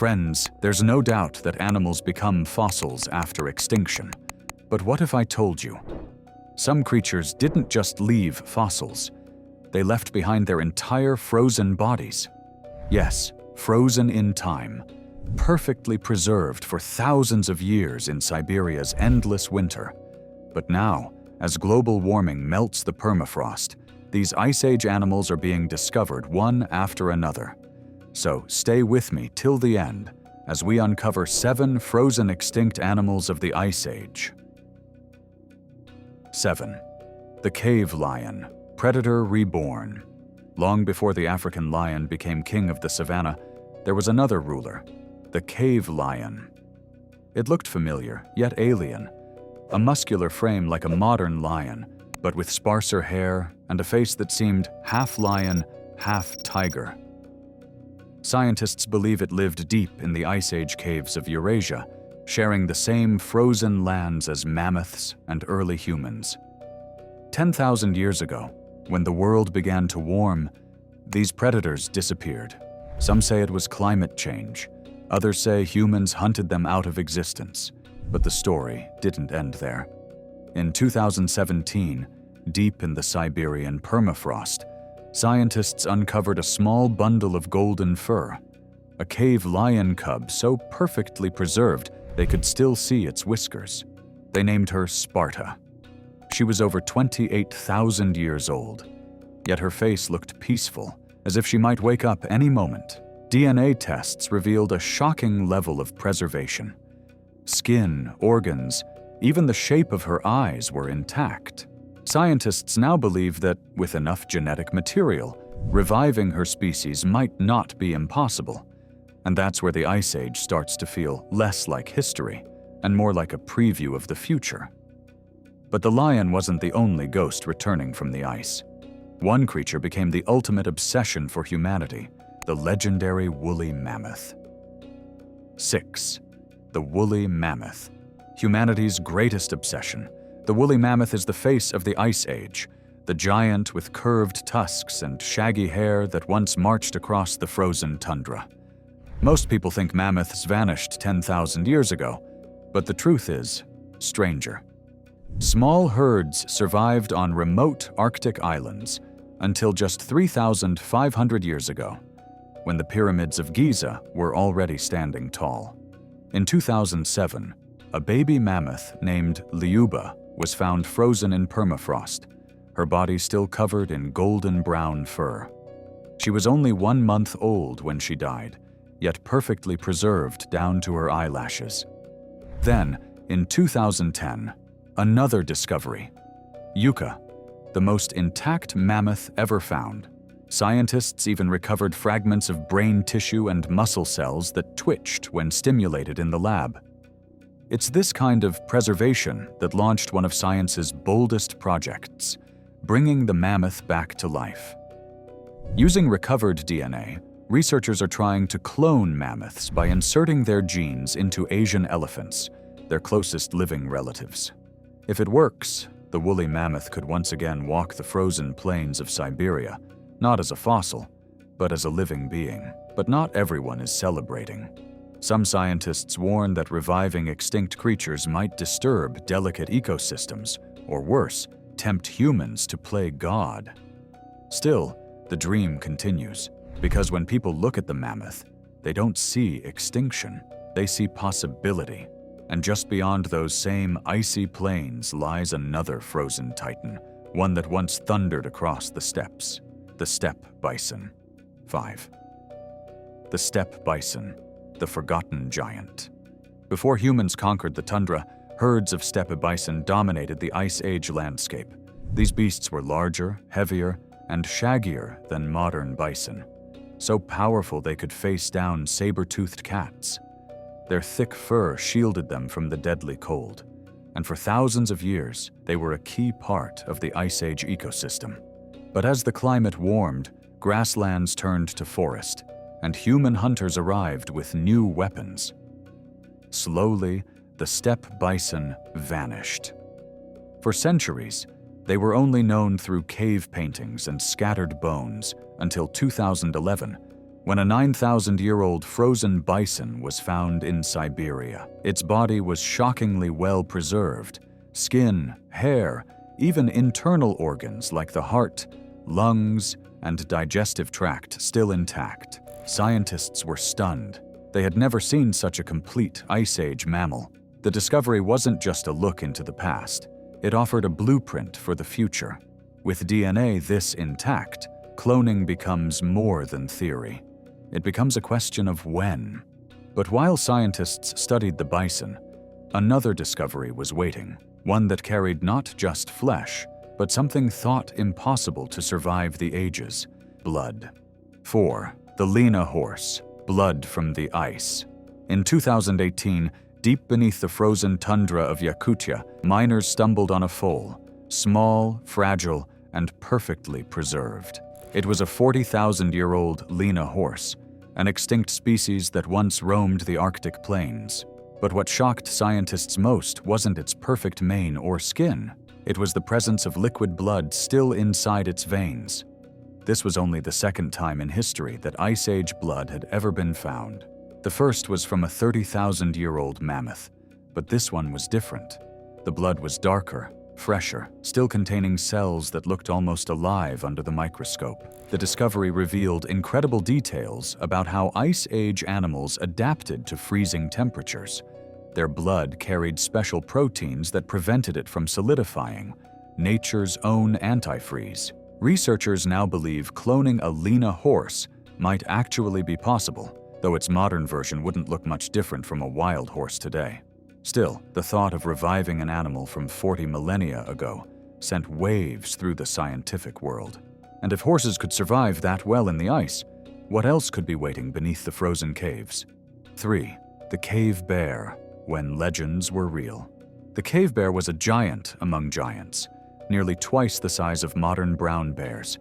Friends, there's no doubt that animals become fossils after extinction. But what if I told you? Some creatures didn't just leave fossils. They left behind their entire frozen bodies. Yes, frozen in time, perfectly preserved for thousands of years in Siberia's endless winter. But now, as global warming melts the permafrost, these Ice Age animals are being discovered one after another. So stay with me till the end as we uncover 7 frozen extinct animals of the Ice Age. 7. The cave lion, predator reborn. Long before the African lion became king of the savanna, there was another ruler, the cave lion. It looked familiar, yet alien. A muscular frame like a modern lion, but with sparser hair and a face that seemed half lion, half tiger. Scientists believe it lived deep in the Ice Age caves of Eurasia, sharing the same frozen lands as mammoths and early humans. 10,000 years ago, when the world began to warm, these predators disappeared. Some say it was climate change. Others say humans hunted them out of existence. But the story didn't end there. In 2017, deep in the Siberian permafrost, scientists uncovered a small bundle of golden fur, a cave lion cub so perfectly preserved they could still see its whiskers. They named her Sparta. She was over 28,000 years old, yet her face looked peaceful, as if she might wake up any moment. DNA tests revealed a shocking level of preservation. Skin, organs, even the shape of her eyes were intact. Scientists now believe that, with enough genetic material, reviving her species might not be impossible. And that's where the Ice Age starts to feel less like history and more like a preview of the future. But the lion wasn't the only ghost returning from the ice. One creature became the ultimate obsession for humanity, the legendary woolly mammoth. 6. The woolly mammoth. Humanity's greatest obsession. The woolly mammoth is the face of the Ice Age, the giant with curved tusks and shaggy hair that once marched across the frozen tundra. Most people think mammoths vanished 10,000 years ago, but the truth is stranger. Small herds survived on remote Arctic islands until just 3,500 years ago, when the pyramids of Giza were already standing tall. In 2007, a baby mammoth named Liuba was found frozen in permafrost, her body still covered in golden brown fur. She was only 1 month old when she died, yet perfectly preserved down to her eyelashes. Then, in 2010, another discovery. Yucca, the most intact mammoth ever found. Scientists even recovered fragments of brain tissue and muscle cells that twitched when stimulated in the lab. It's this kind of preservation that launched one of science's boldest projects, bringing the mammoth back to life. Using recovered DNA, researchers are trying to clone mammoths by inserting their genes into Asian elephants, their closest living relatives. If it works, the woolly mammoth could once again walk the frozen plains of Siberia, not as a fossil, but as a living being. But not everyone is celebrating. Some scientists warn that reviving extinct creatures might disturb delicate ecosystems, or worse, tempt humans to play God. Still, the dream continues, because when people look at the mammoth, they don't see extinction, they see possibility. And just beyond those same icy plains lies another frozen titan, one that once thundered across the steppes, the steppe bison. 5. The steppe bison, the forgotten giant. Before humans conquered the tundra, herds of steppe bison dominated the Ice Age landscape. These beasts were larger, heavier, and shaggier than modern bison, so powerful they could face down saber-toothed cats. Their thick fur shielded them from the deadly cold, and for thousands of years, they were a key part of the Ice Age ecosystem. But as the climate warmed, grasslands turned to forest, and human hunters arrived with new weapons. Slowly, the steppe bison vanished. For centuries, they were only known through cave paintings and scattered bones until 2011, when a 9,000-year-old frozen bison was found in Siberia. Its body was shockingly well preserved. Skin, hair, even internal organs like the heart, lungs, and digestive tract still intact. Scientists were stunned. They had never seen such a complete Ice Age mammal. The discovery wasn't just a look into the past. It offered a blueprint for the future. With DNA this intact, cloning becomes more than theory. It becomes a question of when. But while scientists studied the bison, another discovery was waiting, one that carried not just flesh, but something thought impossible to survive the ages: blood. 4. The Lena Horse, blood from the ice. In 2018, deep beneath the frozen tundra of Yakutia, miners stumbled on a foal, small, fragile, and perfectly preserved. It was a 40,000-year-old Lena Horse, an extinct species that once roamed the Arctic plains. But what shocked scientists most wasn't its perfect mane or skin. It was the presence of liquid blood still inside its veins. This was only the second time in history that Ice Age blood had ever been found. The first was from a 30,000-year-old mammoth, but this one was different. The blood was darker, fresher, still containing cells that looked almost alive under the microscope. The discovery revealed incredible details about how Ice Age animals adapted to freezing temperatures. Their blood carried special proteins that prevented it from solidifying, nature's own antifreeze. Researchers now believe cloning a Lena horse might actually be possible, though its modern version wouldn't look much different from a wild horse today. Still, the thought of reviving an animal from 40 millennia ago sent waves through the scientific world. And if horses could survive that well in the ice, what else could be waiting beneath the frozen caves? 3. The cave bear, when legends were real. The cave bear was a giant among giants, nearly twice the size of modern brown bears.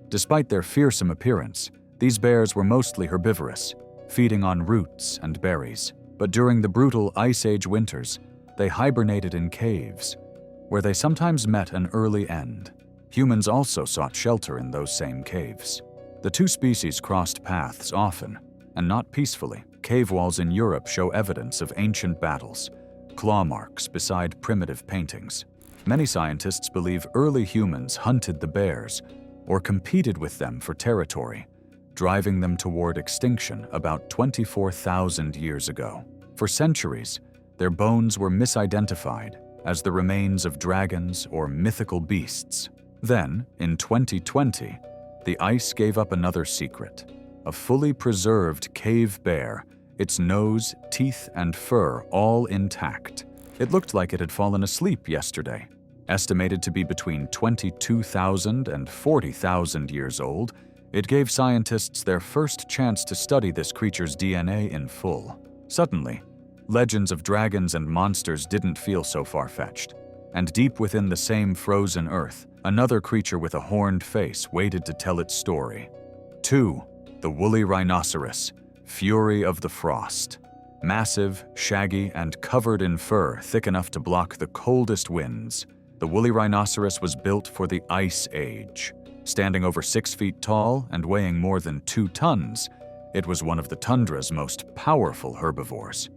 Despite their fearsome appearance, these bears were mostly herbivorous, feeding on roots and berries. But during the brutal Ice Age winters, they hibernated in caves, where they sometimes met an early end. Humans also sought shelter in those same caves. The two species crossed paths often, and not peacefully. Cave walls in Europe show evidence of ancient battles, claw marks beside primitive paintings. Many scientists believe early humans hunted the bears or competed with them for territory, driving them toward extinction about 24,000 years ago. For centuries, their bones were misidentified as the remains of dragons or mythical beasts. Then, in 2020, the ice gave up another secret: a fully preserved cave bear, its nose, teeth, and fur all intact. It looked like it had fallen asleep yesterday. Estimated to be between 22,000 and 40,000 years old, it gave scientists their first chance to study this creature's DNA in full. Suddenly, legends of dragons and monsters didn't feel so far-fetched. And deep within the same frozen earth, another creature with a horned face waited to tell its story. 2. The woolly rhinoceros, fury of the frost. Massive, shaggy, and covered in fur thick enough to block the coldest winds, the woolly rhinoceros was built for the Ice Age. Standing over 6 feet tall and weighing more than 2 tons, it was one of the tundra's most powerful herbivores.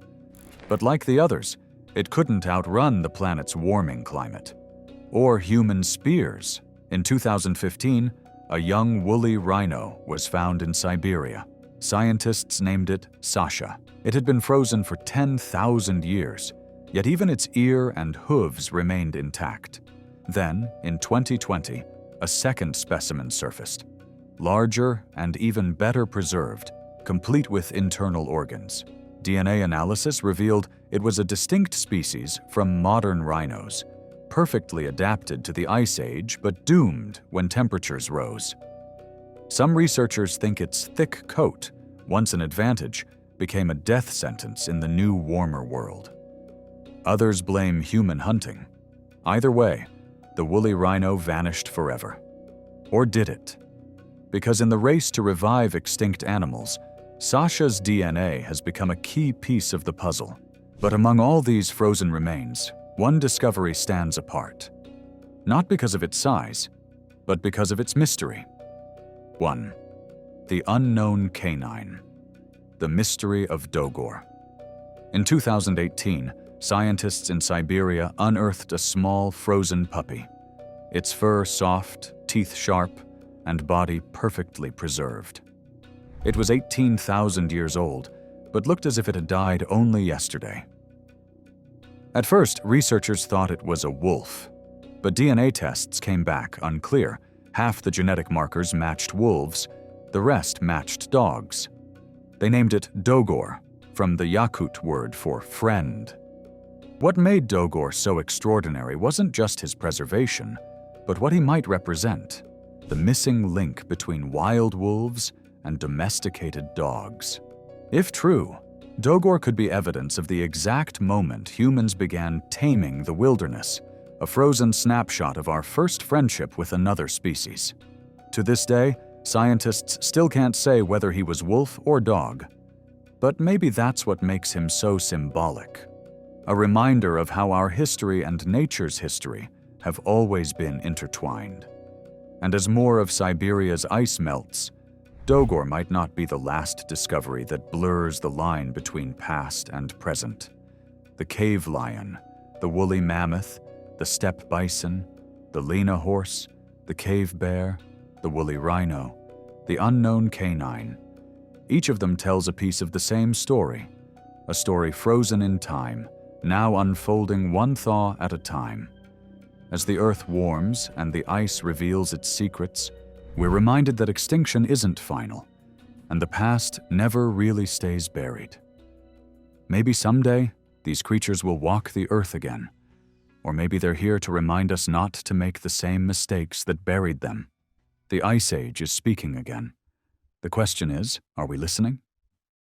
But like the others, it couldn't outrun the planet's warming climate. Or human spears. In 2015, a young woolly rhino was found in Siberia. Scientists named it Sasha. It had been frozen for 10,000 years, yet even its ear and hooves remained intact. Then, in 2020, a second specimen surfaced, larger and even better preserved, complete with internal organs. DNA analysis revealed it was a distinct species from modern rhinos, perfectly adapted to the Ice Age but doomed when temperatures rose. Some researchers think its thick coat, once an advantage, became a death sentence in the new warmer world. Others blame human hunting. Either way, the woolly rhino vanished forever. Or did it? Because in the race to revive extinct animals, Sasha's DNA has become a key piece of the puzzle. But among all these frozen remains, one discovery stands apart. Not because of its size, but because of its mystery. 1. The Unknown Canine. The Mystery of Dogor. In 2018, scientists in Siberia unearthed a small frozen puppy. Its fur soft, teeth sharp, and body perfectly preserved. It was 18,000 years old, but looked as if it had died only yesterday. At first, researchers thought it was a wolf, but DNA tests came back unclear. Half the genetic markers matched wolves, the rest matched dogs. They named it Dogor, from the Yakut word for friend. What made Dogor so extraordinary wasn't just his preservation, but what he might represent: the missing link between wild wolves and domesticated dogs. If true, Dogor could be evidence of the exact moment humans began taming the wilderness, a frozen snapshot of our first friendship with another species. To this day, scientists still can't say whether he was wolf or dog. But maybe that's what makes him so symbolic. A reminder of how our history and nature's history have always been intertwined. And as more of Siberia's ice melts, Dogor might not be the last discovery that blurs the line between past and present. The cave lion, the woolly mammoth, the steppe bison, the Lena horse, the cave bear, the woolly rhino, the unknown canine. Each of them tells a piece of the same story, a story frozen in time, now unfolding one thaw at a time. As the earth warms and the ice reveals its secrets, we're reminded that extinction isn't final, and the past never really stays buried. Maybe someday, these creatures will walk the earth again, or maybe they're here to remind us not to make the same mistakes that buried them. The Ice Age is speaking again. The question is, are we listening?